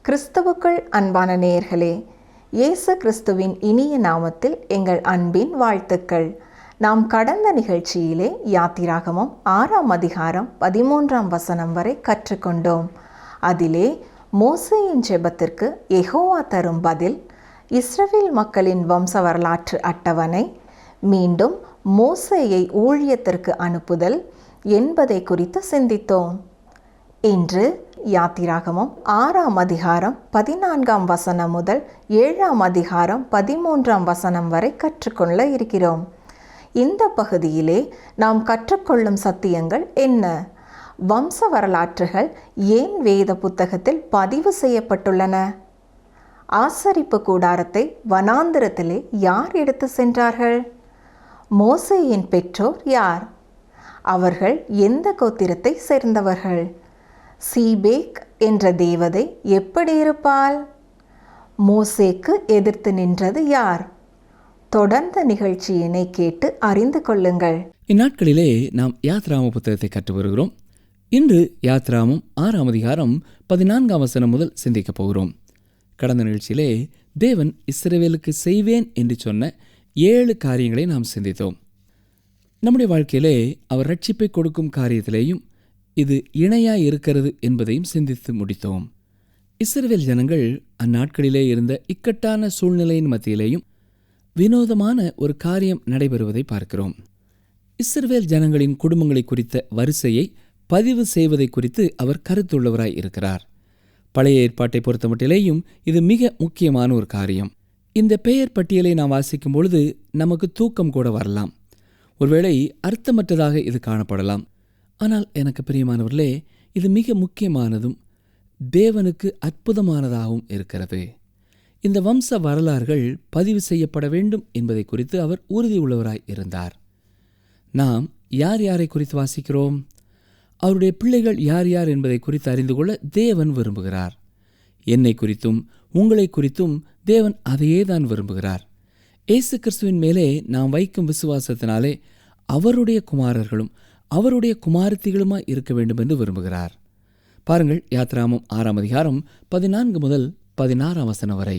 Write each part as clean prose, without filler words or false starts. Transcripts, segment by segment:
கிறிஸ்துவுக்குள் அன்பான நேயர்களே, இயேசு கிறிஸ்துவின் இனிய நாமத்தில் எங்கள் அன்பின் வாழ்த்துக்கள். நாம் கடந்த நிகழ்ச்சியிலே யாத்திராகமம் 6ஆம் அதிகாரம் 13ஆம் வசனம் வரை கற்றுக்கொண்டோம். அதிலே மோசேயின் ஜெபத்திற்கு யெகோவா தரும் பதில், இஸ்ரவேல் மக்களின் வம்ச வரலாற்று அட்டவணை, மீண்டும் மோசேயை ஊழியத்திற்கு அனுப்புதல் என்பதை குறித்து சிந்தித்தோம். இன்று யாத்திராகமம் 6ஆம் அதிகாரம் 14ஆம் வசனம் முதல் 7ஆம் அதிகாரம் 13ஆம் வசனம் வரை கற்றுக்கொள்ள இருக்கிறோம். இந்த பகுதியிலே நாம் கற்றுக்கொள்ளும் சத்தியங்கள் என்ன? வம்ச வரலாற்றுகள் ஏன் வேத புத்தகத்தில் பதிவு செய்யப்பட்டுள்ளன? ஆசரிப்பு கூடாரத்தை வனாந்திரத்திலே யார் எடுத்து சென்றார்கள்? மோசேயின் பெற்றோர் யார்? அவர்கள் எந்த கோத்திரத்தை சேர்ந்தவர்கள்? சீபேக் என்ற தேவதை எப்படி இருப்பாள்? மோசேக்கு எதிர்த்து நின்றது யார்? தொடர்ந்த நிகழ்ச்சியினை கேட்டு அறிந்து கொள்ளுங்கள். இந்நாட்களிலே நாம் யாத்ராம புத்தகத்தை கற்று வருகிறோம். இன்று யாத்ராமம் 6ஆம் அதிகாரம் 14ஆம் வசனம் முதல் சிந்திக்கப் போகிறோம். கடந்த நிகழ்ச்சியிலே தேவன் இஸ்ரவேலுக்கு செய்வேன் என்று சொன்ன 7 காரியங்களை நாம் சிந்தித்தோம். நம்முடைய வாழ்க்கையிலே அவர் ரட்சிப்பை கொடுக்கும் காரியத்திலேயும் இது இணையாய் இருக்கிறது என்பதையும் சிந்தித்து முடித்தோம். இஸ்ரவேல் ஜனங்கள் அந்நாட்களிலே இருந்த இக்கட்டான சூழ்நிலையின் மத்தியிலேயும் வினோதமான ஒரு காரியம் நடைபெறுவதை பார்க்கிறோம். இஸ்ரவேல் ஜனங்களின் குடும்பங்களை குறித்த வரிசையை பதிவு செய்வதை குறித்து அவர் கருத்துள்ளவராய் இருக்கிறார். பழைய ஏற்பாட்டை பொறுத்தமட்டிலேயும் இது மிக முக்கியமான ஒரு காரியம். இந்த பெயர் பட்டியலை நாம் வாசிக்கும் பொழுது நமக்கு தூக்கம் கூட வரலாம். ஒருவேளை அர்த்தமற்றதாக இது காணப்படலாம். ஆனால் எனக்கு பிரியமானவர்களே, இது மிக முக்கியமானதும் தேவனுக்கு அற்புதமானதாகவும் இருக்கிறது. இந்த வம்ச வரலாறுகள் பதிவு செய்யப்பட வேண்டும் என்பதை குறித்து அவர் உறுதியுள்ளவராய் இருந்தார். நாம் யார் யாரை குறித்து வாசிக்கிறோம்? அவருடைய பிள்ளைகள் யார் யார் என்பதை குறித்து அறிந்து கொள்ள தேவன் விரும்புகிறார். என்னை குறித்தும் உங்களை குறித்தும் தேவன் அதையே தான் விரும்புகிறார். இயேசு கிறிஸ்துவின் மேலே நாம் வைக்கும் விசுவாசத்தினாலே அவருடைய குமாரர்களும் அவருடைய குமாரத்திகளுமாய் இருக்க வேண்டும் என்று விரும்புகிறார். பாருங்கள், யாத்ராமம் 6ஆம் அதிகாரம் 14 முதல் 16ஆம் வசனம் வரை.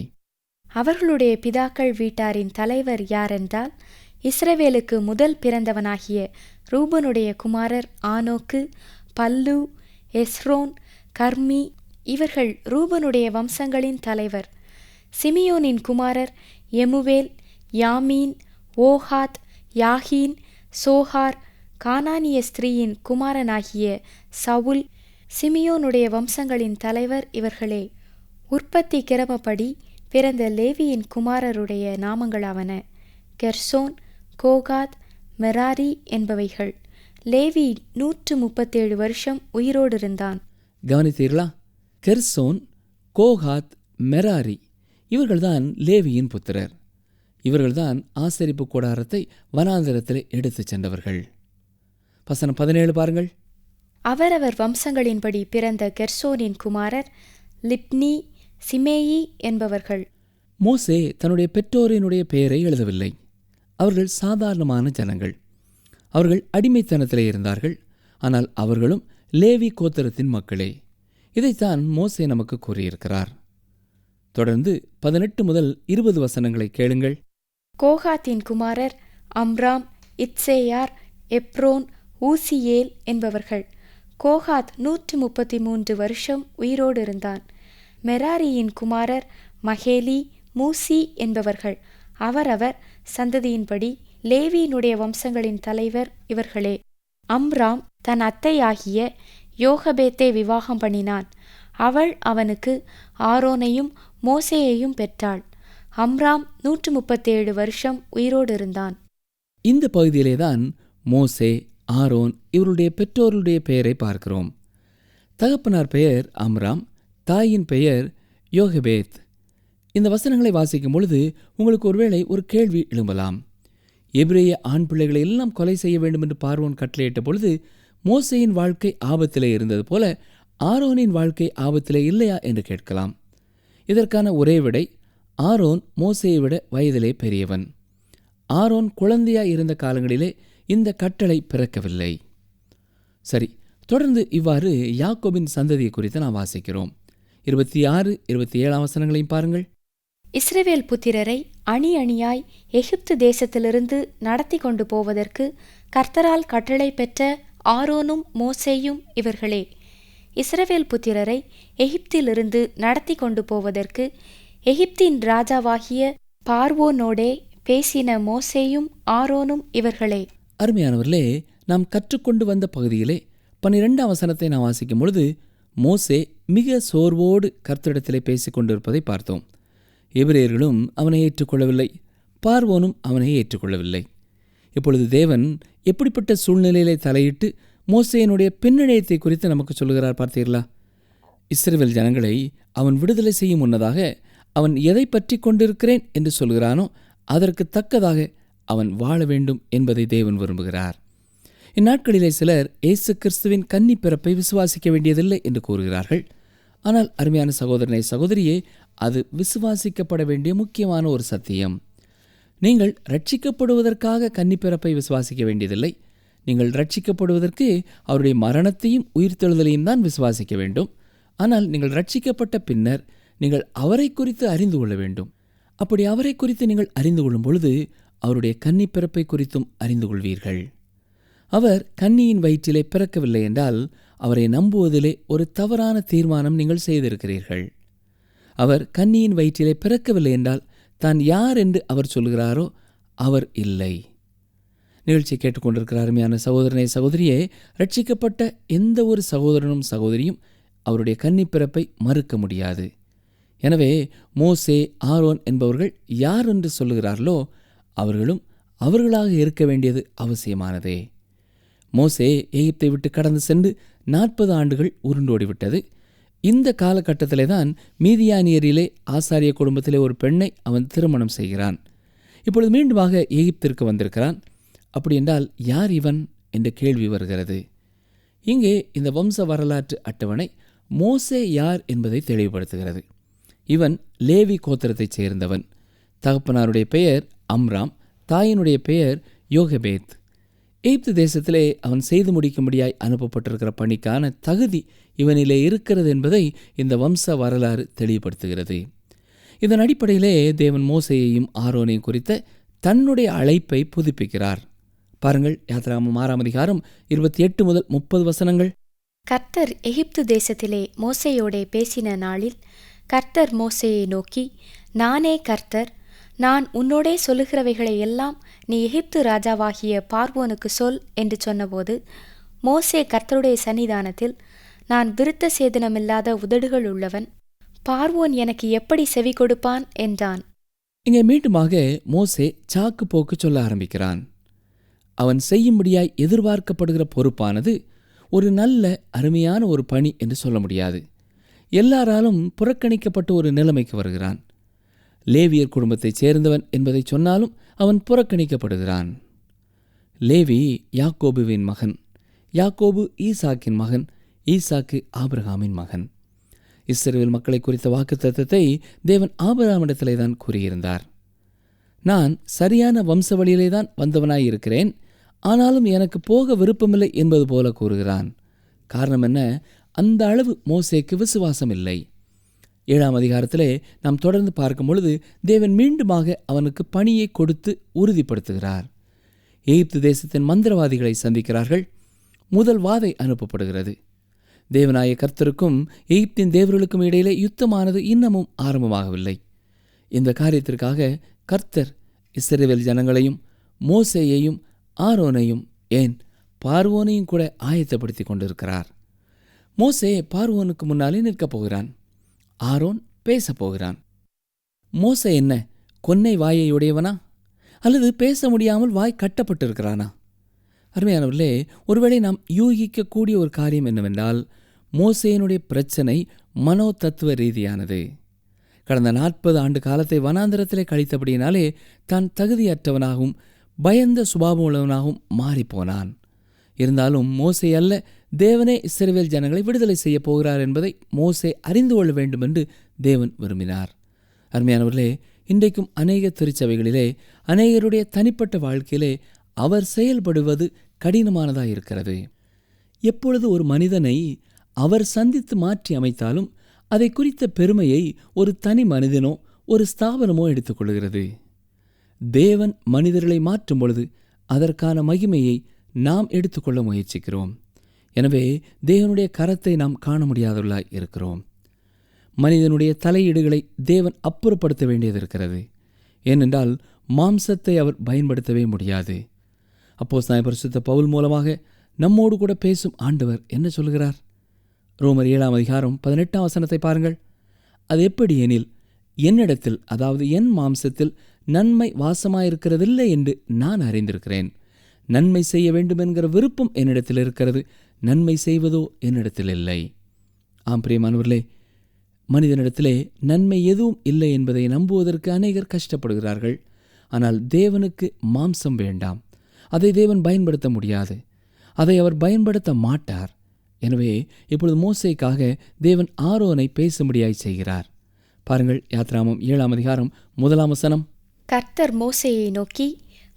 அவர்களுடைய பிதாக்கள் வீட்டாரின் தலைவர் யாரென்றால், இஸ்ரவேலுக்கு முதல் பிறந்தவனாகிய ரூபனுடைய குமாரர் ஆனோக்கு, பல்லு, எஸ்ரோன், கர்மி. இவர்கள் ரூபனுடைய வம்சங்களின் தலைவர். சிமியோனின் குமாரர் எமுவேல், யாமீன், ஓஹாத், யாகீன், சோஹார். கானானிய ஸ்திரீயின் குமாரனாகிய சவுல். சிமியோனுடைய வம்சங்களின் தலைவர் இவர்களே. உற்பத்தி கிரமப்படி பிறந்த லேவியின் குமாரருடைய நாமங்களாவன: கெர்சோன், கோகாத், மெராரி என்பவைகள். லேவி 137 வருஷம் உயிரோடு இருந்தான். கவனித்தீர்களா? கெர்சோன், கோகாத், மெராரி இவர்கள்தான் லேவியின் புத்திரர். இவர்கள்தான் ஆசரிப்பு கூடாரத்தை வனாந்திரத்தில் எடுத்துச் சென்றவர்கள். வசனம் 17 பாருங்கள். அவரவர் வம்சங்களின்படி பிறந்த கெர்சோனின் குமாரர் லிப்னி, சிமேயி என்பவர்கள். மோசே தன்னுடைய பெற்றோரினுடைய பெயரை எழுதவில்லை. அவர்கள் சாதாரணமான ஜனங்கள். அவர்கள் அடிமைத்தனத்திலே இருந்தார்கள். ஆனால் அவர்களும் லேவி கோத்திரத்தின் மக்களே. இதைத்தான் மோசே நமக்கு கூறியிருக்கிறார். தொடர்ந்து 18 முதல் 20 வசனங்களை கேளுங்கள். கோகாத்தின் குமாரர் அம்ராம், இத்சேயார், எப்ரோன், ஊசியேல் என்பவர்கள். கோகாத் 133 வருஷம் உயிரோடு இருந்தான். மெராரியின் குமாரர் மகேலி, மூசி என்பவர்கள். அவரவர் சந்ததியின்படி லேவியினுடைய வம்சங்களின் தலைவர் இவர்களே. அம்ராம் தன் அத்தையாகிய யோகபேத்தை விவாகம் பண்ணினான். அவள் அவனுக்கு ஆரோனையும் மோசேயையும் பெற்றாள். அம்ராம் 137 வருஷம் உயிரோடு இருந்தான். இந்த பகுதியிலேதான் மோசே, ஆரோன் இவருடைய பெற்றோருடைய பெயரை பார்க்கிறோம். தகப்பனார் பெயர் அம்ராம், தாயின் பெயர் யோகபேத். இந்த வசனங்களை வாசிக்கும் பொழுது உங்களுக்கு ஒருவேளை ஒரு கேள்வி எழும்பலாம். எபிரேய ஆண் பிள்ளைகளை எல்லாம் கொலை செய்ய வேண்டும் என்று பார்வோன் கட்டளையிட்ட பொழுது மோசேயின் வாழ்க்கை ஆபத்திலே இருந்தது போல ஆரோனின் வாழ்க்கை ஆபத்திலே இல்லையா என்று கேட்கலாம். இதற்கான ஒரே விடை, ஆரோன் மோசேயை விட வயதிலே பெரியவன். ஆரோன் குழந்தையாய் இருந்த காலங்களிலே இந்த கட்டளை பிறக்கவில்லை. சரி, தொடர்ந்து இவ்வாறு யாக்கோபின் சந்ததியை குறித்து நாம் வாசிக்கிறோம். 26, 27 வசனங்களையும் பாருங்கள். இஸ்ரவேல் புத்திரரை அணி அணியாய் எகிப்து தேசத்திலிருந்து நடத்தி கொண்டு போவதற்கு கர்த்தரால் கட்டளை பெற்ற ஆரோனும் மோசேயும் இவர்களே. இஸ்ரவேல் புத்திரரை எகிப்திலிருந்து நடத்தி கொண்டு போவதற்கு எகிப்தின் ராஜாவாகிய பார்வோனோடே பேசின மோசேயும் ஆரோனும் இவர்களே. அருமையானவர்களே, நாம் கற்றுக்கொண்டு வந்த பகுதியிலே 12ஆம் வசனத்தை நாம் வாசிக்கும் பொழுது மோசே மிக சோர்வோடு கர்த்தரிடத்திலே பேசிக் கொண்டிருப்பதை பார்த்தோம். எபிரேயர்களும் அவனை ஏற்றுக்கொள்ளவில்லை, பார்வோனும் அவனை ஏற்றுக்கொள்ளவில்லை. இப்பொழுது தேவன் எப்படிப்பட்ட சூழ்நிலையிலே தலையிட்டு மோசேயினுடைய பின்னணியத்தை குறித்து நமக்கு சொல்லுகிறார் பார்த்தீர்களா? இஸ்ரவேல் ஜனங்களை அவன் விடுதலை செய்யும் முன்னதாக அவன் எதை பற்றி கொண்டிருக்கிறேன் என்று சொல்கிறானோ அதற்கு தக்கதாக அவன் வாழ வேண்டும் என்பதை தேவன் விரும்புகிறார். இந்நாட்களிலே சிலர் இயேசு கிறிஸ்துவின் கன்னி பிறப்பை விசுவாசிக்க வேண்டியதில்லை என்று கூறுகிறார்கள். ஆனால் அருமையான சகோதரனே, சகோதரியே, அது விசுவாசிக்கப்பட வேண்டிய முக்கியமான ஒரு சத்தியம். நீங்கள் ரட்சிக்கப்படுவதற்காக கன்னிப்பிறப்பை விசுவாசிக்க வேண்டியதில்லை. நீங்கள் ரட்சிக்கப்படுவதற்கு அவருடைய மரணத்தையும் உயிர்த்தெழுதலையும் தான் விசுவாசிக்க வேண்டும். ஆனால் நீங்கள் ரட்சிக்கப்பட்ட பின்னர் நீங்கள் அவரை குறித்து அறிந்து கொள்ள வேண்டும். அப்படி அவரை குறித்து நீங்கள் அறிந்து கொள்ளும் பொழுது அவருடைய கன்னிப்பிறப்பை குறித்தும் அறிந்து கொள்வீர்கள். அவர் கன்னியின் வயிற்றிலே பிறக்கவில்லை என்றால் அவரை நம்புவதிலே ஒரு தவறான தீர்மானம் நீங்கள் செய்திருக்கிறீர்கள். அவர் கன்னியின் வயிற்றிலே பிறக்கவில்லை என்றால் தான் யார் என்று அவர் சொல்கிறாரோ அவர் இல்லை. நிகழ்ச்சி கேட்டுக்கொண்டிருக்கிற அருமையான சகோதரனே, சகோதரியே, ரட்சிக்கப்பட்ட எந்த ஒரு சகோதரனும் சகோதரியும் அவருடைய கன்னிப்பிறப்பை மறுக்க முடியாது. எனவே மோசே, ஆரோன் என்பவர்கள் யார் என்று சொல்லுகிறார்களோ அவர்களும் அவர்களாக இருக்க வேண்டியது அவசியமானதே. மோசே எகிப்தை விட்டு கடந்து சென்று 40 ஆண்டுகள் உருண்டோடிவிட்டது. இந்த காலகட்டத்திலே தான் மீதியானியரிலே ஆசாரிய குடும்பத்திலே ஒரு பெண்ணை அவன் திருமணம் செய்கிறான். இப்பொழுது மீண்டுமாக எகிப்திற்கு வந்திருக்கிறான். அப்படி என்றால் யார் இவன் என்ற கேள்வி வருகிறது. இங்கே இந்த வம்ச வரலாற்று அட்டவணை மோசே யார் என்பதை தெளிவுபடுத்துகிறது. இவன் லேவி கோத்திரத்தைச் சேர்ந்தவன். தகப்பனாருடைய பெயர் அம்ராம், தாயினுடைய பெயர் யோகபேத். எகிப்து தேசத்திலே அவன் செய்து முடிக்கும்படியாய் அனுப்பப்பட்டிருக்கிற பணிக்கான தகுதி இவனிலே இருக்கிறது என்பதை இந்த வம்ச வரலாறு தெளிவுபடுத்துகிறது. இதன் அடிப்படையிலே தேவன் மோசேயையும் ஆரோனையும் குறித்த தன்னுடைய அழைப்பை புதுப்பிக்கிறார். பாருங்கள், யாத்திராகமம் 6ஆம் அதிகாரம் 28 முதல் 30 வசனங்கள். கர்த்தர் எகிப்து தேசத்திலே மோசேயோடே பேசின நாளில் கர்த்தர் மோசேயை நோக்கி, நானே கர்த்தர், நான் உன்னோடே சொல்லுகிறவைகளை எல்லாம் நீ எகிப்து ராஜாவாகிய பார்வோனுக்கு சொல் என்று சொன்னபோது மோசே கர்த்தருடைய சன்னிதானத்தில், நான் விருத்த சேதனமில்லாத உதடுகள் உள்ளவன், பார்வோன் எனக்கு எப்படி செவி கொடுப்பான் என்றான். இங்கே மீண்டுமாக மோசே சாக்கு போக்கு சொல்ல ஆரம்பிக்கிறான். அவன் செய்யும்படியாய் எதிர்பார்க்கப்படுகிற பொறுப்பானது ஒரு நல்ல அருமையான ஒரு பணி என்று சொல்ல முடியாது. எல்லாராலும் புறக்கணிக்கப்பட்ட ஒரு நிலைமைக்கு வருகிறான். லேவியர் குடும்பத்தைச் சேர்ந்தவன் என்பதை சொன்னாலும் அவன் புறக்கணிக்கப்படுகிறான். லேவி யாக்கோபுவின் மகன், யாக்கோபு ஈசாக்கின் மகன், ஈசாக்கு ஆபிரகாமின் மகன். இஸ்ரவேல் மக்களை குறித்த வாக்குத்தத்தத்தை தேவன் ஆபிரகாமிடத்திலே தான் கூறியிருந்தார். நான் சரியான வம்சவழியிலே தான் வந்தவனாயிருக்கிறேன், ஆனாலும் எனக்கு போக விருப்பமில்லை என்பது போல கூறுகிறான். காரணம் என்ன? அந்த அளவு மோசேக்கு விசுவாசம் இல்லை. 7ஆம் அதிகாரத்திலே நாம் தொடர்ந்து பார்க்கும் பொழுது தேவன் மீண்டுமாக அவனுக்கு பணியை கொடுத்து உறுதிப்படுத்துகிறார். எகிப்து தேசத்தின் மந்திரவாதிகளை சந்திக்கிறார்கள். முதல் வாதை அனுப்பப்படுகிறது. தேவனாய கர்த்தருக்கும் எகிப்தின் தேவர்களுக்கும் இடையிலே யுத்தமானது இன்னமும் ஆரம்பமாகவில்லை. இந்த காரியத்திற்காக கர்த்தர் இஸ்ரவேல் ஜனங்களையும் மோசேயையும் ஆரோனையும், ஏன் பார்வோனையும் கூட ஆயத்தப்படுத்தி கொண்டிருக்கிறார். மோசே பார்வோனுக்கு முன்னாலே நிற்கப் போகிறான். ஆரோன் பேசப் போகிறான். மோசே என்ன கொன்னை வாயை உடையவனா, அல்லது பேச முடியாமல் வாய் கட்டப்பட்டிருக்கிறானா? அருமையானவர்களே, ஒருவேளை நாம் யூகிக்கக்கூடிய ஒரு காரியம் என்னவென்றால், மோசேயினுடைய பிரச்சனை மனோ தத்துவ ரீதியானது. கடந்த 40 ஆண்டு காலத்தை வனாந்திரத்திலே கழித்தபடியினாலே தான் தகுதியற்றவனாகவும் பயந்த சுபாவம் உள்ளவனாகவும் மாறிப்போனான். இருந்தாலும் மோசே அல்ல, தேவனே இஸ்ரவேல் ஜனங்களை விடுதலை செய்ய போகிறார் என்பதை மோசே அறிந்து கொள்ள வேண்டும் என்று தேவன் விரும்பினார். அருமையானவர்களே, இன்றைக்கும் அநேக திருச்சபைகளிலே அநேகருடைய தனிப்பட்ட வாழ்க்கையிலே அவர் செயல்படுவது கடினமானதாக இருக்கிறது. எப்பொழுது ஒரு மனிதனை அவர் சந்தித்து மாற்றி அமைத்தாலும் அதை குறித்த பெருமையை ஒரு தனி மனிதனோ ஒரு ஸ்தாபனமோ எடுத்துக்கொள்கிறது. தேவன் மனிதர்களை மாற்றும் பொழுது அதற்கான மகிமையை நாம் எடுத்துக்கொள்ள முயற்சிக்கிறோம். எனவே தேவனுடைய கரத்தை நாம் காண முடியாதவர்களாய் இருக்கிறோம். மனிதனுடைய தலையீடுகளை தேவன் அப்புறப்படுத்த வேண்டியது இருக்கிறது. ஏனென்றால் மாம்சத்தை அவர் பயன்படுத்தவே முடியாது. அப்போஸ்தலனாகிய பரிசுத்த பவுல் மூலமாக நம்மோடு கூட பேசும் ஆண்டவர் என்ன சொல்கிறார்? ரோமர் 7:18 பாருங்கள். அது எப்படி எனில், என்னிடத்தில், அதாவது என் மாம்சத்தில் நன்மை வாசமாயிருக்கிறதில்லை என்று நான் அறிந்திருக்கிறேன். நன்மை செய்ய வேண்டும் என்கிற விருப்பம் என்னிடத்தில் இருக்கிறது, நன்மை செய்வதோ என்னிடத்தில் இல்லை. ஆம் பிரியமானவர்களே, மனிதனிடத்திலே நன்மை எதுவும் இல்லை என்பதை நம்புவதற்கு அநேகர் கஷ்டப்படுகிறார்கள். ஆனால் தேவனுக்கு மாம்சம் வேண்டாம். அதை தேவன் பயன்படுத்த முடியாது. அதை அவர் பயன்படுத்த மாட்டார். எனவே இப்பொழுது மோசேக்காக தேவன் ஆரோனை பேசும்படியாய் செய்கிறார். பாருங்கள், யாத்ராகமம் 7:1 கர்த்தர் மோசேயை நோக்கி,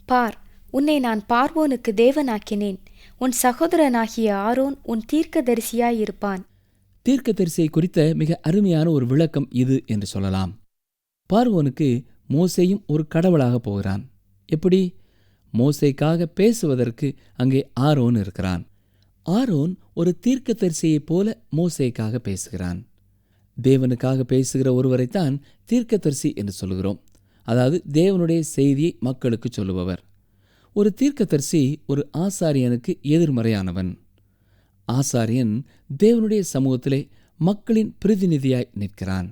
பார், உன்னை நான் பார்வோனுக்கு தேவனாக்கினேன். உன் சகோதரனாகிய ஆரோன் உன் தீர்க்கதரிசியாயிருப்பான். தீர்க்கதரிசியை குறித்த மிக அருமையான ஒரு விளக்கம் இது என்று சொல்லலாம். பார்வோனுக்கு மோசேயும் ஒரு கடவுளாக போகிறான். எப்படி? மோசேக்காக பேசுவதற்கு அங்கே ஆரோன் இருக்கிறான். ஆரோன் ஒரு தீர்க்கதரிசியைப் போல மோசேக்காக பேசுகிறான். தேவனுக்காக பேசுகிற ஒருவரைத்தான் தீர்க்கதரிசி என்று சொல்கிறோம். அதாவது தேவனுடைய செய்தியை மக்களுக்கு சொல்லுபவர். ஒரு தீர்க்கதரிசி ஒரு ஆசாரியனுக்கு எதிர்மறையானவன். ஆசாரியன் தேவனுடைய சமூகத்திலே மக்களின் பிரதிநிதியாய் நிற்கிறான்.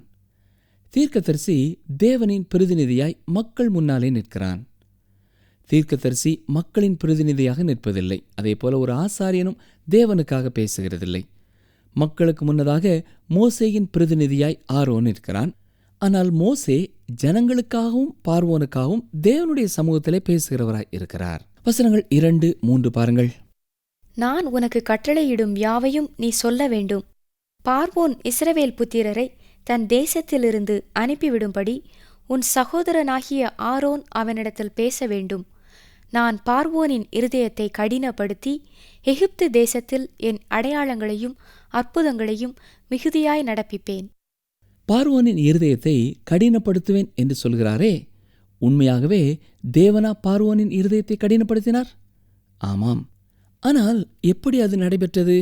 தீர்க்கதரிசி தேவனின் பிரதிநிதியாய் மக்கள் முன்னாலே நிற்கிறான். தீர்க்கதரிசி மக்களின் பிரதிநிதியாக நிற்பதில்லை. அதே போல ஒரு ஆசாரியனும் தேவனுக்காக பேசுகிறதில்லை. மக்களுக்கு முன்னதாக மோசேயின் பிரதிநிதியாய் ஆரோன் நிற்கிறான். ஆனால் மோசே ஜனங்களுக்காகவும் பார்வோனுக்காகவும் தேவனுடைய சமூகத்திலே பேசுகிறவராய் இருக்கிறார். வசனங்கள் 2-3 பாருங்கள். நான் உனக்கு கட்டளையிடும் யாவையும் நீ சொல்ல வேண்டும். பார்வோன் இஸ்ரவேல் புத்திரரை தன் தேசத்திலிருந்து அனுப்பிவிடும்படி உன் சகோதரனாகிய ஆரோன் அவனிடத்தில் பேச வேண்டும். நான் பார்வோனின் இருதயத்தை கடினப்படுத்தி எகிப்து தேசத்தில் என் அடையாளங்களையும் அற்புதங்களையும் மிகுதியாய் நடப்பிப்பேன். பார்வோனின் இருதயத்தை கடினப்படுத்துவேன் என்று சொல்கிறாரே, உண்மையாகவே தேவனா பார்வோனின் இருதயத்தை கடினப்படுத்தினார்? ஆமாம். ஆனால் எப்படி அது நடைபெற்றது?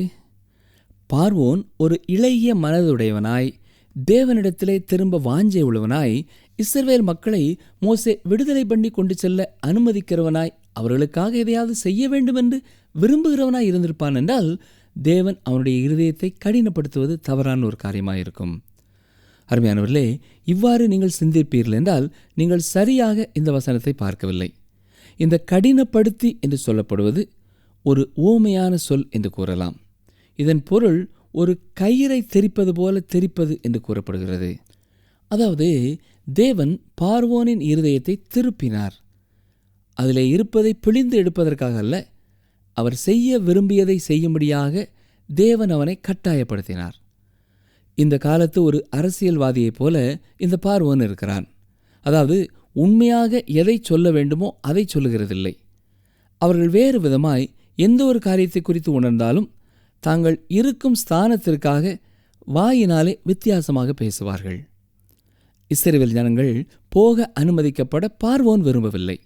பார்வோன் ஒரு இளைய மனதுடையவனாய், தேவனிடத்திலே திரும்ப வாஞ்சை உள்ளவனாய், இஸ்ரவேல் மக்களை மோசே விடுதலை பண்ணி கொண்டு செல்ல அனுமதிக்கிறவனாய், அவர்களுக்காக எதையாவது செய்ய வேண்டும் என்று விரும்புகிறவனாய் இருந்திருப்பான் என்றால் தேவன் அவனுடைய இருதயத்தை கடினப்படுத்துவது தவறான ஒரு காரியமாயிருக்கும். அருமையானவர்களே, இவ்வாறு நீங்கள் சிந்திப்பீர்கள் என்றால் நீங்கள் சரியாக இந்த வசனத்தை பார்க்கவில்லை. இந்த கடினப்படுத்தி என்று சொல்லப்படுவது ஒரு உவமையான சொல் என்று கூறலாம். இதன் பொருள் ஒரு கயிறை தெரிப்பது போல தெரிப்பது என்று கூறப்படுகிறது. அதாவது தேவன் பார்வோனின் இருதயத்தை திருப்பினார். அதிலே இருப்பதை பிழிந்து எடுப்பதற்காக அல்ல, அவர் செய்ய விரும்பியதை செய்யும்படியாக தேவன் அவனை கட்டாயப்படுத்தினார். இந்த காலத்து ஒரு அரசியல்வாதியைப் போல இந்த பார்வோன் இருக்கிறான். அதாவது உண்மையாக எதை சொல்ல வேண்டுமோ அதை சொல்லுகிறதில்லை. அவர்கள் வேறு விதமாய் எந்த ஒரு காரியத்தை குறித்து உணர்ந்தாலும் தாங்கள் இருக்கும் ஸ்தானத்திற்காக வாயினாலே வித்தியாசமாக பேசுவார்கள். இஸ்ரவேல் ஜனங்கள் போக அனுமதிக்கப்பட பார்வோன் விரும்பவில்லை.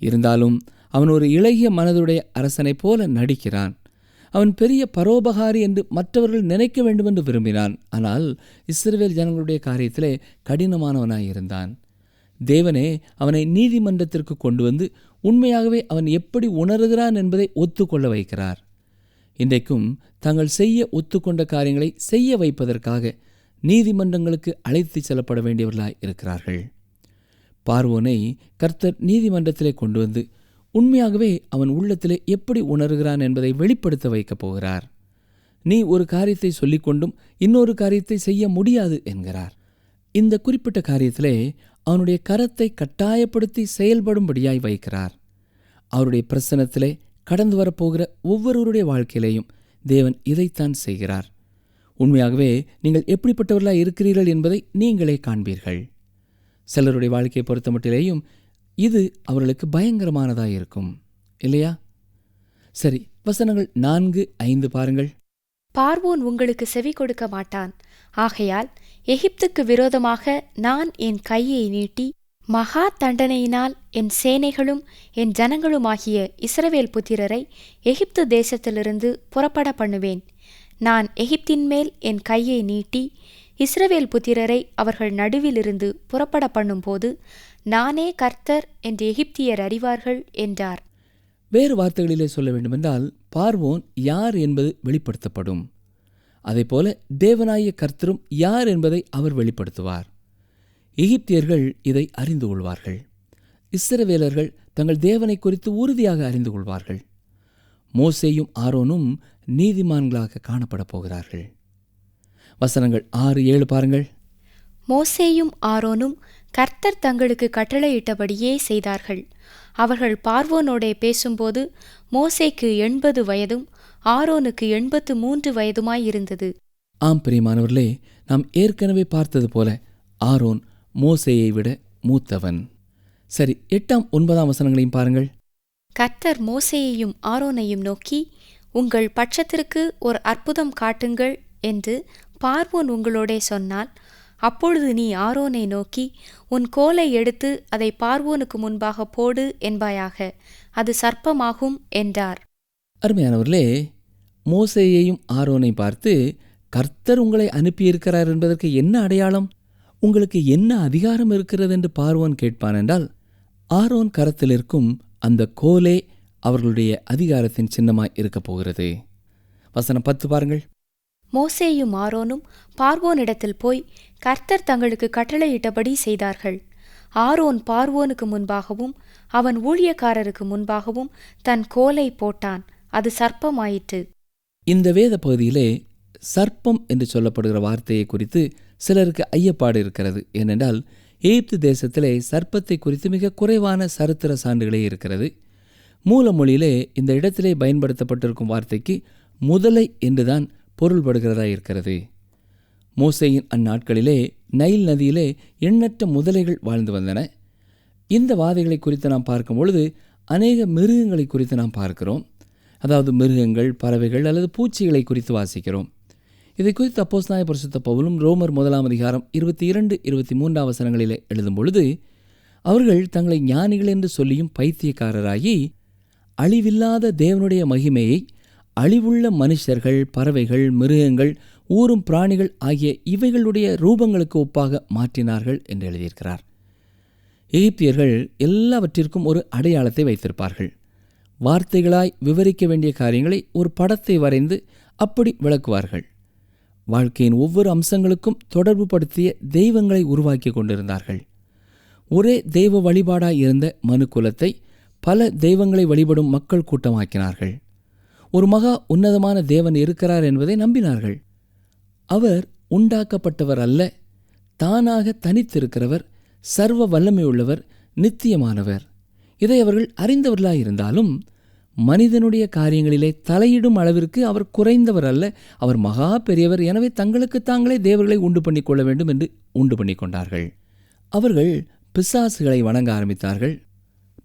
இருந்தாலும் அவன் ஒரு இளைய மனதுடைய அரசனைப் போல நடிக்கிறான். அவன் பெரிய பரோபகாரி என்று மற்றவர்கள் நினைக்க வேண்டுமென்று விரும்பினான். ஆனால் இஸ்ரவேல் ஜனங்களுடைய காரியத்திலே கடினமானவனாயிருந்தான். தேவனே அவனை நீதிமன்றத்திற்கு கொண்டு வந்து உண்மையாகவே அவன் எப்படி உணர்கிறான் என்பதை ஒத்துக்கொள்ள வைக்கிறார். இன்றைக்கும் தாங்கள் செய்ய ஒத்துக்கொண்ட காரியங்களை செய்ய வைப்பதற்காக நீதிமன்றங்களுக்கு அழைத்து செல்லப்பட வேண்டியவர்களாய் இருக்கிறார்கள். பார்வோனை கர்த்தர் நீதிமன்றத்திலே கொண்டு வந்து உண்மையாகவே அவன் உள்ளத்திலே எப்படி உணர்கிறான் என்பதை வெளிப்படுத்த வைக்கப் போகிறார். நீ ஒரு காரியத்தை சொல்லிக்கொண்டும் இன்னொரு காரியத்தை செய்ய முடியாது என்கிறார். இந்த குறிப்பிட்ட காரியத்திலே அவனுடைய கரத்தை கட்டாயப்படுத்தி செயல்படும்படியாய் வைக்கிறார். அவருடைய பிரசன்னத்திலே கடந்து வரப்போகிற ஒவ்வொருவருடைய வாழ்க்கையிலேயும் தேவன் இதைத்தான் செய்கிறார். உண்மையாகவே நீங்கள் எப்படிப்பட்டவர்களாக இருக்கிறீர்கள் என்பதை நீங்களே காண்பீர்கள். சிலருடைய வாழ்க்கையை பொறுத்த மட்டிலேயும் இது அவர்களுக்கு பயங்கரமானதாக இருக்கும், இல்லையா? சரி, வசனங்கள் 4-5 பாருங்கள். பார்வோன் உங்களுக்கு செவி கொடுக்க மாட்டான். ஆகையால் எகிப்துக்கு விரோதமாக நான் என் கையை நீட்டி மகா தண்டனையினால் என் சேனைகளும் என் ஜனங்களுமாகிய இஸ்ரவேல் புத்திரரை எகிப்து தேசத்திலிருந்து புறப்பட பண்ணுவேன். நான் எகிப்தின் மேல் என் கையை நீட்டி இஸ்ரவேல் புத்திரரை அவர்கள் நடுவிலிருந்து புறப்பட பண்ணும்போது நானே கர்த்தர் என்று எகிப்தியர் அறிவார்கள் என்றார். வேறு வார்த்தைகளிலே சொல்ல வேண்டுமென்றால், பார்வோன் யார் என்பது வெளிப்படுத்தப்படும். அதேபோல தேவனாகிய கர்த்தரும் யார் என்பதை அவர் வெளிப்படுத்துவார். எகிப்தியர்கள் இதை அறிந்து கொள்வார்கள். இஸ்ரவேலர்கள் தங்கள் தேவனை குறித்து உறுதியாக அறிந்து கொள்வார்கள். மோசேயும் ஆரோனும் நீதிமான்களாக காணப்பட போகிறார்கள். வசனங்கள் 6-7 பாருங்கள். மோசேயும் ஆரோனும் கர்த்தர் தங்களுக்கு கட்டளையிட்டபடியே செய்தார்கள். அவர்கள் பார்வோனோடே பேசும்போது மோசேக்கு 80 வயதும் ஆரோனுக்கு 83 வயதுமாயிருந்தது. ஆம் பிரியமானவர்களே, நாம் ஏற்கனவே பார்த்தது போல ஆரோன் மோசேயை விட மூத்தவன். சரி, 8-9 வசனங்களையும் பாருங்கள். கர்த்தர் மோசேயையும் ஆரோனையும் நோக்கி, உங்கள் பட்சத்திற்கு ஒரு அற்புதம் காட்டுங்கள் என்று பார்வோன் உங்களோடே சொன்னால், அப்பொழுது நீ ஆரோனை நோக்கி, உன் கோலை எடுத்து அதை பார்வோனுக்கு முன்பாக போடு என்பாயாக, அது சர்ப்பமாகும் என்றார். அருமையானவர்களே, மோசேயையும் ஆரோனை பார்த்து, கர்த்தர் உங்களை அனுப்பியிருக்கிறார் என்பதற்கு என்ன அடையாளம், உங்களுக்கு என்ன அதிகாரம் இருக்கிறது என்று பார்வோன் கேட்பான் என்றால், ஆரோன் கரத்தில் இருக்கும் அந்த கோலே அவர்களுடைய அதிகாரத்தின் சின்னமாய் இருக்கப் போகிறது. வசனம் 10 பாருங்கள். மோசேயும் ஆரோனும் பார்வோனிடத்தில் போய் கர்த்தர் தங்களுக்கு கட்டளையிட்டபடி செய்தார்கள். ஆரோன் பார்வோனுக்கு முன்பாகவும் அவன் ஊழியக்காரருக்கு முன்பாகவும் தன் கோலை போட்டான், அது சர்ப்பமாயிற்று. இந்த வேத பகுதியிலே சர்ப்பம் என்று சொல்லப்படுகிற வார்த்தையை குறித்து சிலருக்கு ஐயப்பாடு இருக்கிறது. ஏனென்றால் எகிப்து தேசத்திலே சர்ப்பத்தை குறித்து மிக குறைவான சரித்திர சான்றுகளே இருக்கிறது. மூல மொழியிலே இந்த இடத்திலே பயன்படுத்தப்பட்டிருக்கும் வார்த்தைக்கு முதலை என்றுதான் பொருள்படுகிறதா இருக்கிறது. மோசேயின் அந்நாட்களிலே நைல் நதியிலே எண்ணற்ற முதலைகள் வாழ்ந்து வந்தன. இந்த வாதைகளை குறித்து நாம் பார்க்கும் பொழுது அநேக மிருகங்களை குறித்து நாம் பார்க்கிறோம். அதாவது மிருகங்கள், பறவைகள் அல்லது பூச்சிகளை குறித்து வாசிக்கிறோம். இதை குறித்து அப்போஸ்தலனாகிய பரிசுத்த பவுலும் ரோமர் 1 22-23 வசனங்களிலே எழுதும் பொழுது, அவர்கள் தங்களை ஞானிகள் என்று சொல்லியும் பைத்தியக்காரராகி அழிவில்லாத தேவனுடைய மகிமையை அழிவுள்ள மனுஷர்கள், பறவைகள், மிருகங்கள், ஊரும் பிராணிகள் ஆகிய இவைகளுடைய ரூபங்களுக்கு ஒப்பாக மாற்றினார்கள் என்று எழுதியிருக்கிறார். எகிப்தியர்கள் எல்லாவற்றிற்கும் ஒரு அடையாளத்தை வைத்திருப்பார்கள். வார்த்தைகளாய் விவரிக்க வேண்டிய காரியங்களை ஒரு படத்தை வரைந்து அப்படி விளக்குவார்கள். வாழ்க்கையின் ஒவ்வொரு அம்சங்களுக்கும் தொடர்பு படுத்திய தெய்வங்களை உருவாக்கி கொண்டிருந்தார்கள். ஒரே தெய்வ வழிபாடாய் இருந்த மனு குலத்தை பல தெய்வங்களை வழிபடும் மக்கள் கூட்டமாக்கினார்கள். ஒரு மகா உன்னதமான தேவன் இருக்கிறார் என்பதை நம்பினார்கள். அவர் உண்டாக்கப்பட்டவர் அல்ல, தானாக தனித்திருக்கிறவர், சர்வ வல்லமையுள்ளவர், நித்தியமானவர். இதை அவர்கள் அறிந்தவர்களாயிருந்தாலும் மனிதனுடைய காரியங்களிலே தலையிடும் அளவிற்கு அவர் குறைந்தவர் அல்ல, அவர் மகா பெரியவர். எனவே தங்களுக்கு தாங்களே தேவர்களை உண்டு பண்ணி கொள்ள வேண்டும் என்று உண்டு பண்ணி கொண்டார்கள். அவர்கள் பிசாசுகளை வணங்க ஆரம்பித்தார்கள்,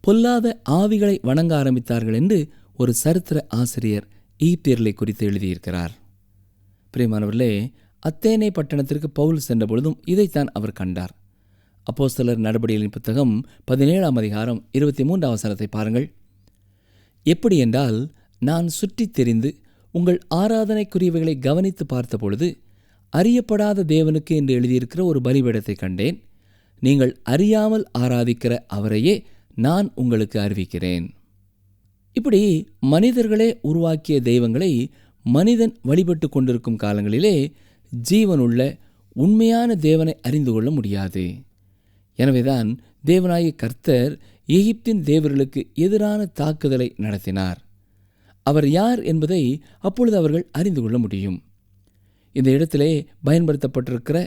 பொல்லாத ஆவிகளை வணங்க ஆரம்பித்தார்கள் என்று ஒரு சரித்திர ஆசிரியர் எகிப்தியர்களை குறித்து எழுதியிருக்கிறார். பிரியமானவர்களே, அத்தேனே பட்டணத்திற்கு பவுல் சென்ற பொழுதும் இதைத்தான் அவர் கண்டார். அப்போஸ்தலர் நடபடிகளின் புத்தகம் 17 23 வசனத்தை பாருங்கள். எப்படி என்றால், நான் சுற்றித் தெரிந்து உங்கள் ஆராதனைக்குரியவைகளை கவனித்து பார்த்தபொழுது அறியப்படாத தேவனுக்கு என்று எழுதியிருக்கிற ஒரு பலிபீடத்தை கண்டேன். நீங்கள் அறியாமல் ஆராதிக்கிற அவரையே நான் உங்களுக்கு அறிவிக்கிறேன். இப்படி மனிதர்களே உருவாக்கிய தெய்வங்களை மனிதன் வழிபட்டு கொண்டிருக்கும் காலங்களிலே ஜீவனுள்ள உண்மையான தேவனை அறிந்து கொள்ள முடியாது. எனவேதான் தேவனாகிய கர்த்தர் எகிப்தின் தேவர்களுக்கு எதிரான தாக்குதலை நடத்தினார். அவர் யார் என்பதை அப்பொழுது அவர்கள் அறிந்து கொள்ள முடியும். இந்த இடத்திலே பயன்படுத்தப்பட்டிருக்கிற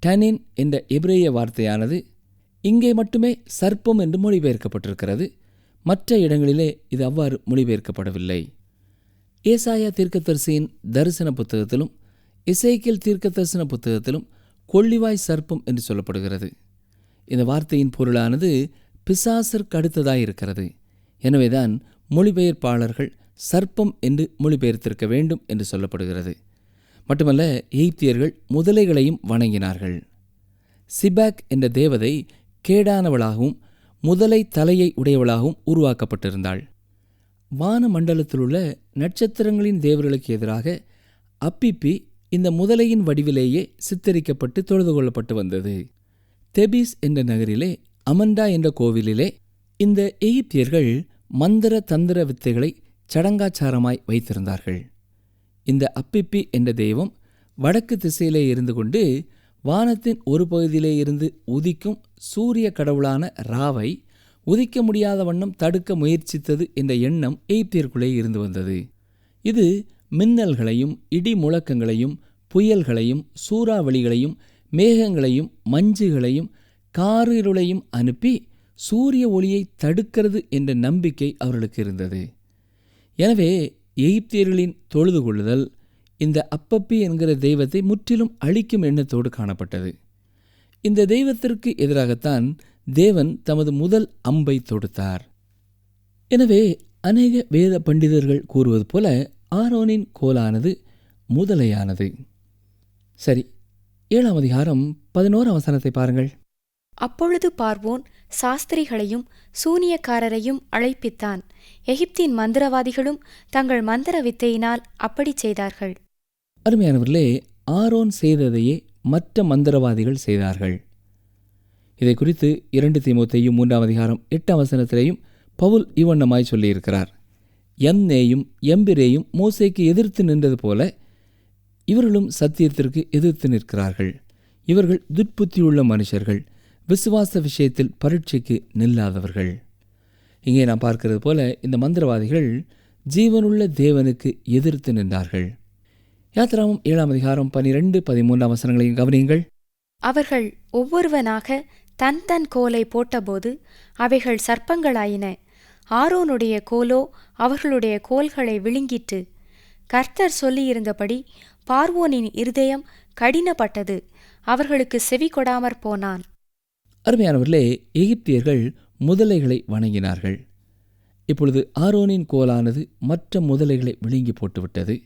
டனின் என்ற எபிரேய வார்த்தையானது இங்கே மட்டுமே சர்ப்பம் என்று மொழிபெயர்க்கப்பட்டிருக்கிறது. மற்ற இடங்களிலே இது அவ்வாறு மொழிபெயர்க்கப்படவில்லை. ஏசாயா தீர்க்கதரிசியின் தரிசன புத்தகத்திலும் எசேக்கியேல் தீர்க்க தரிசன புத்தகத்திலும் கொள்ளிவாய் சர்ப்பம் என்று சொல்லப்படுகிறது. இந்த வார்த்தையின் பொருளானது பிசாசிற்கு அடுத்ததாயிருக்கிறது. எனவேதான் மொழிபெயர்ப்பாளர்கள் சர்ப்பம் என்று மொழிபெயர்த்திருக்க வேண்டும் என்று சொல்லப்படுகிறது. மட்டுமல்ல, எகிப்தியர்கள் முதலைகளையும் வணங்கினார்கள். சிபாக் என்ற தேவதை கேடானவளாகவும் முதலை தலையை உடையவளாகவும் உருவாக்கப்பட்டிருந்தாள். வான மண்டலத்திலுள்ள நட்சத்திரங்களின் தேவர்களுக்கு எதிராக அப்பிப்பி இந்த முதலையின் வடிவிலேயே சித்தரிக்கப்பட்டு தொழுது கொள்ளப்பட்டு வந்தது. தெபீஸ் என்ற நகரிலே அமண்டா என்ற கோவிலிலே இந்த எகிப்தியர்கள் மந்திர தந்திர வித்தைகளை சடங்காச்சாரமாய் வைத்திருந்தார்கள். இந்த அப்பிப்பி என்ற தெய்வம் வடக்கு திசையிலே இருந்து கொண்டு வானத்தின் ஒரு பகுதியிலே இருந்து உதிக்கும் சூரிய கடவுளான ராவை உதிக்க முடியாத வண்ணம் தடுக்க முயற்சித்தது என்ற எண்ணம் எகிப்தியருக்குள்ளே இருந்து வந்தது. இது மின்னல்களையும் இடி முழக்கங்களையும் புயல்களையும் சூறாவளிகளையும் மேகங்களையும் மஞ்சுகளையும் காரிருளையும் அனுப்பி சூரிய ஒளியை தடுக்கிறது என்ற நம்பிக்கை அவர்களுக்கு இருந்தது. எனவே எகிப்தியர்களின் தொழுது கொள்ளுதல் இந்த அப்பப்பி என்கிற தெய்வத்தை முற்றிலும் அழிக்கும் எண்ணத்தோடு காணப்பட்டது. இந்த தெய்வத்திற்கு எதிராகத்தான் தேவன் தமது முதல் அம்பை தொடுத்தார். எனவே அநேக வேத பண்டிதர்கள் கூறுவது போல ஆரோனின் கோலானது முதலையானது. சரி, 7ஆம் அதிகாரம் 11ஆம் வசனத்தை பாருங்கள். அப்பொழுது பார்வோன் சாஸ்திரிகளையும் சூனியக்காரரையும் அழைப்பித்தான். எகிப்தின் மந்திரவாதிகளும் தங்கள் மந்திர வித்தையினால் அப்படி செய்தார்கள். அருமையானவர்களே, ஆரோன் செய்ததையே மற்ற மந்திரவாதிகள் செய்தார்கள். இதை குறித்து 2 தீமோத்தேயு 3ஆம் அதிகாரம் 8ஆம் வசனத்திலேயும் பவுல் இவ்வண்ணமாய் சொல்லியிருக்கிறார். யம்னேயும் யம்பிரேயும் மோசேக்கு எதிர்த்து நின்றது போல இவர்களும் சத்தியத்திற்கு எதிர்த்து நிற்கிறார்கள். இவர்கள் துட்புத்தியுள்ள மனுஷர்கள், விசுவாச விஷயத்தில் பரீட்சைக்கு நில்லாதவர்கள். இங்கே நாம் பார்க்கிறது போல இந்த மந்திரவாதிகள் ஜீவனுள்ள தேவனுக்கு எதிர்த்து நின்றார்கள். யாத்திராமம் 7ஆம் அதிகாரம் 12, 13ஆம் வசனங்களையும் கவனியுங்கள். அவர்கள் ஒவ்வொருவனாக தன் தன் கோலை போட்டபோது அவைகள் சர்ப்பங்களாயின. ஆரோனுடைய கோலோ அவர்களுடைய கோல்களை விழுங்கிற்று. கர்த்தர் சொல்லியிருந்தபடி பார்வோனின் இருதயம் கடினப்பட்டது, அவர்களுக்கு செவி கொடாமற் போனான். அருமையானவர்களே, எகிப்தியர்கள் முதலைகளை வணங்கினார்கள். இப்பொழுது ஆரோனின் கோலானது மற்ற முதலைகளை விழுங்கி போட்டுவிட்டது.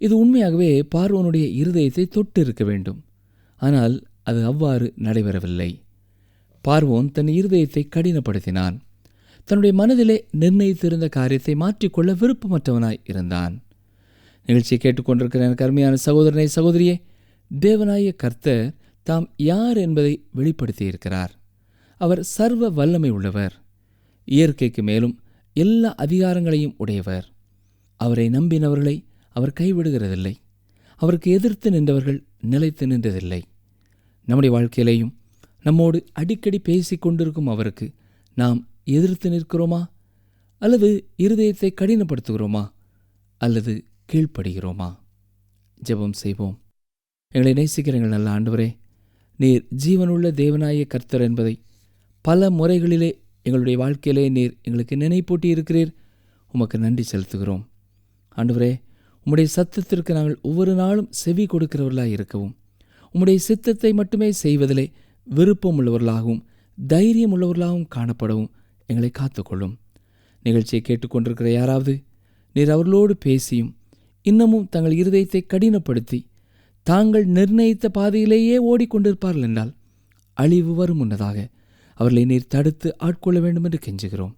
இது உண்மையாகவே பார்வோனுடைய இருதயத்தை தொட்டு இருக்க வேண்டும். ஆனால் அது அவ்வாறு நடைபெறவில்லை. பார்வோன் தன் இருதயத்தை கடினப்படுத்தினான். தன்னுடைய மனதிலே நிர்ணயித்திருந்த காரியத்தை மாற்றிக்கொள்ள விருப்பமற்றவனாய் இருந்தான். நிகழ்ச்சியை கேட்டுக்கொண்டிருக்கிற எனக்கு அருமையான சகோதரனை சகோதரியே, தேவனாய கர்த்தர் தாம் யார் என்பதை வெளிப்படுத்தியிருக்கிறார். அவர் சர்வ வல்லமை உள்ளவர், இயற்கைக்கு மேலும் எல்லா அதிகாரங்களையும் உடையவர். அவரை நம்பினவர்களை அவர் கைவிடுகிறதில்லை. அவருக்கு எதிர்த்து நின்றவர்கள் நிலைத்து நின்றதில்லை. நம்முடைய வாழ்க்கையிலேயும் நம்மோடு அடிக்கடி பேசிக் கொண்டிருக்கும் அவருக்கு நாம் எதிர்த்து நிற்கிறோமா, அல்லது இருதயத்தை கடினப்படுத்துகிறோமா, அல்லது கீழ்ப்படுகிறோமா? ஜெபம் செய்வோம். எங்களை நேசிக்கிற எங்கள் நல்ல ஆண்டவரே, நீர் ஜீவனுள்ள தேவனாய கர்த்தர் என்பதை பல முறைகளிலே எங்களுடைய வாழ்க்கையிலே நீர் எங்களுக்கு நினைப்பூட்டி இருக்கிறீர். உமக்கு நன்றி செலுத்துகிறோம். ஆண்டவரே, உம்முடைய சத்தத்திற்கு நாங்கள் ஒவ்வொரு நாளும் செவி கொடுக்கிறவர்களாக இருக்கவும், உம்முடைய சித்தத்தை மட்டுமே செய்வதிலே விருப்பம் உள்ளவர்களாகவும் தைரியம் உள்ளவர்களாகவும் காணப்படவும் எங்களை காத்துக்கொள்ளும். நிகழ்ச்சியை கேட்டுக்கொண்டிருக்கிற யாராவது நீர் அவர்களோடு பேசியும் இன்னமும் தங்கள் இருதயத்தை கடினப்படுத்தி தாங்கள் நிர்ணயித்த பாதையிலேயே ஓடிக்கொண்டிருப்பார்கள் என்றால் அழிவு வரும் முன்னதாக அவர்களை நீர் தடுத்து ஆட்கொள்ள வேண்டும் என்று கெஞ்சுகிறோம்.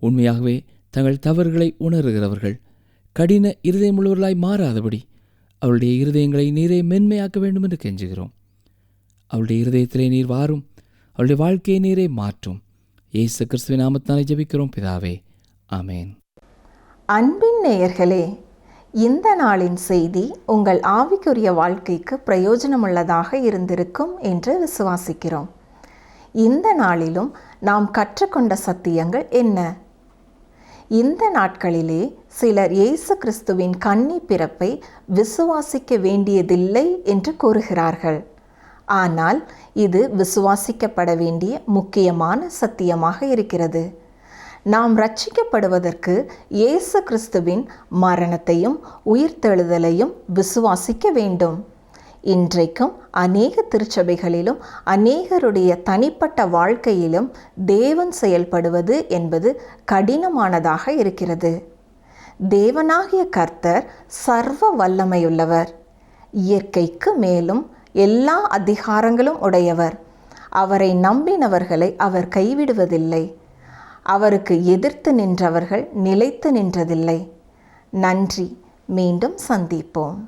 உண்மையாகவே தங்கள் தவறுகளை உணர்கிறவர்கள் கடின இருதயமுள்ளவர்களாய் மாறாதபடி அவருடைய இருதயங்களை நீரே மென்மையாக்க வேண்டும் என்று கெஞ்சுகிறோம். அவருடைய இருதயத்திலே நீர் வாரும், அவருடைய வாழ்க்கையை நீரே மாற்றும். இயேசு கிறிஸ்துவின் நாமத்தினாலே ஜெபிக்கிறோம் பிதாவே, ஆமேன். அன்பின் நேயர்களே, இந்த நாளின் செய்தி உங்கள் ஆவிக்குரிய வாழ்க்கைக்கு பிரயோஜனமுள்ளதாக இருந்திருக்கும் என்று விசுவாசிக்கிறோம். இந்த நாளிலும் நாம் கற்றுக்கொண்ட சத்தியங்கள் என்ன? இந்த நாட்களிலே சிலர் இயேசு கிறிஸ்துவின் கன்னி பிறப்பை விசுவாசிக்க வேண்டியதில்லை என்று கூறுகிறார்கள். ஆனால் இது விசுவாசிக்கப்பட வேண்டிய முக்கியமான சத்தியமாக இருக்கிறது. நாம் ரட்சிக்கப்படுவதற்கு இயேசு கிறிஸ்துவின் மரணத்தையும் உயிர்த்தெழுதலையும் விசுவாசிக்க வேண்டும். இன்றைக்கும் அநேக திருச்சபைகளிலும் அநேகருடைய தனிப்பட்ட வாழ்க்கையிலும் தேவன் செயல்படுவது என்பது கடினமானதாக இருக்கிறது. தேவனாகிய கர்த்தர் சர்வ வல்லமையுள்ளவர். இயற்கைக்கு மேலும் எல்லா அதிகாரங்களும் உடையவர். அவரை நம்பினவர்களை அவர் கைவிடுவதில்லை. அவருக்கு எதிர்த்து நின்றவர்கள் நிலைத்து நின்றதில்லை. நன்றி. மீண்டும் சந்திப்போம்.